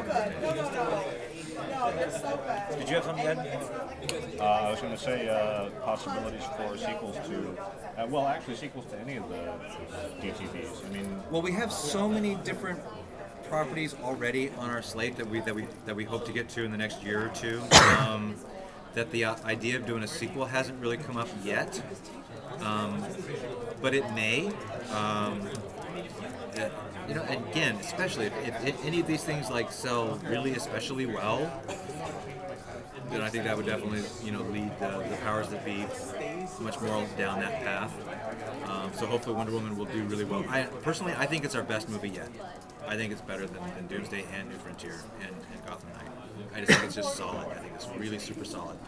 good. No, they're so good. Did you have something, Ed? I was going to say possibilities for sequels to, well, actually sequels to any of the DTVs. I mean, Well, we have so many different properties already on our slate that we hope to get to in the next year or two. That the idea of doing a sequel hasn't really come up yet, but it may. You know, again, especially if any of these things like sell really especially well, then I think that would definitely, you know, lead the powers that be much more down that path. So hopefully Wonder Woman will do really well. Personally, I think it's our best movie yet. I think it's better than Doomsday and New Frontier and Gotham Knight. I just think it's just solid. I think it's really super solid.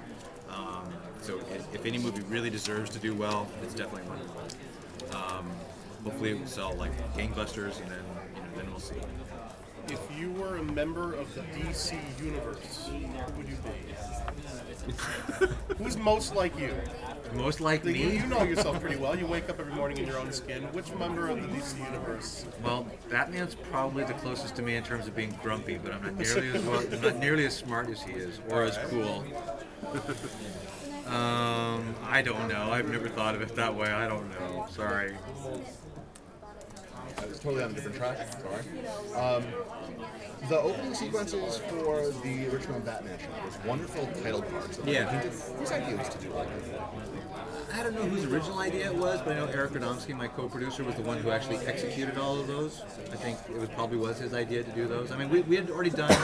So if any movie really deserves to do well, it's definitely Wonder Woman. Hopefully it will sell like gangbusters, and then we'll see. If you were a member of the DC universe, who would you be? Who's most like you? Most like me? You know yourself pretty well. You wake up every morning in your own skin. Which member of the DC universe? Well, Batman's probably the closest to me in terms of being grumpy, but I'm not nearly as smart as he is, or as cool. I don't know. I've never thought of it that way. I don't know. Sorry. It's totally on a different track. Sorry. The opening sequences for the original Batman show, there's wonderful title cards. Yeah. Whose idea was to do that? I don't know whose original idea it was, but I know Eric Radomski, my co-producer, was the one who actually executed all of those. I think it probably was his idea to do those. I mean, we had already done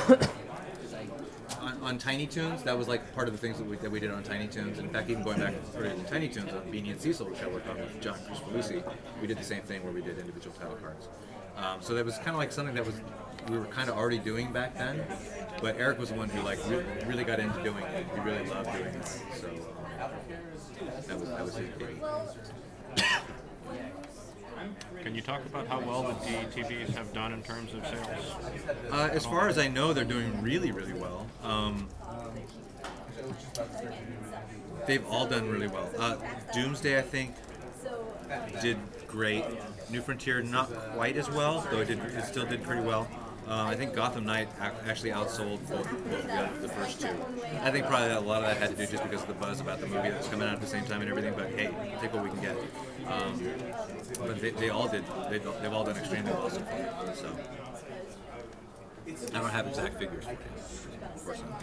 on Tiny Toons. That was like part of the things that we did on Tiny Toons. And in fact, even going back to Tiny Toons on Beanie and Cecil, which I worked on with John Lucy, we did the same thing where we did individual title cards. So that was kind of like something that we were kind of already doing back then. But Eric was the one who like really got into doing it. He really loved doing it. So that was his baby. can you talk about how well the DTVs have done in terms of sales? As far as I know, they're doing really, really well. They've all done really well. Doomsday, I think, did great. New Frontier, not quite as well, though it still did pretty well. I think Gotham Knight actually outsold both the first two. I think probably a lot of that had to do just because of the buzz about the movie that was coming out at the same time and everything. But hey, take what we can get. But they all did. They've all done extremely well so far. So I don't have exact figures for you, unfortunately.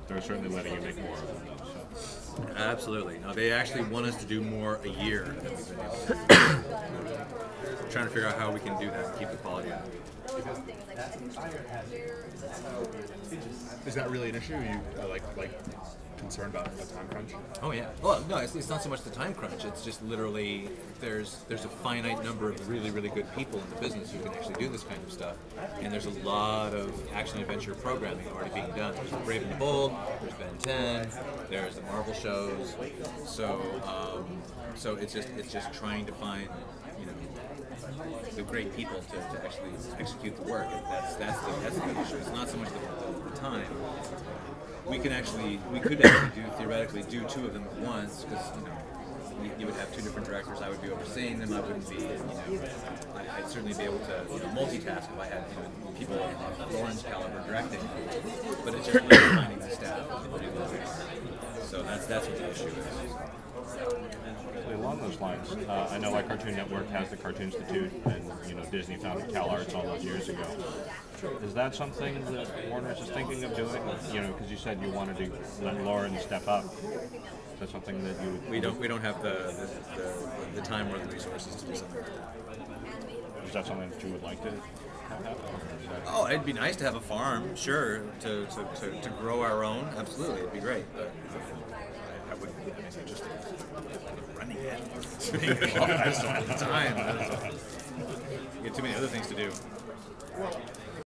They're certainly letting you make more of them. So. Absolutely. No, they actually want us to do more a year than we've been able to do. Trying to figure out how we can do that and keep the quality up. Is that really an issue? Are you like concerned about a time crunch? Oh yeah. Well, no, it's not so much the time crunch. It's just literally there's a finite number of really, really good people in the business who can actually do this kind of stuff, and there's a lot of action adventure programming already being done. There's the Brave and the Bold, there's Ben 10, there's the Marvel shows. So it's just trying to find the great people to actually execute the work. That's the issue. It's not so much the time. We could actually theoretically do two of them at once, because you would have two different directors. I would be overseeing them. I wouldn't be, I'd certainly be able to multitask if I had people of Lauren's caliber directing. But it's just really finding the staff. So that's what the issue is. Along those lines, I know like Cartoon Network has the Cartoon Institute, and Disney founded CalArts all those years ago. Is that something that Warner's is thinking of doing? Because you said you wanted to let Lauren step up. Is that something that you would... We don't have the time or the resources to do something like that. Is that something that you would like to have? Oh, it'd be nice to have a farm, sure, to grow our own. Absolutely, it'd be great. But I wouldn't be interested in running it. I just don't have the time. You have too many other things to do.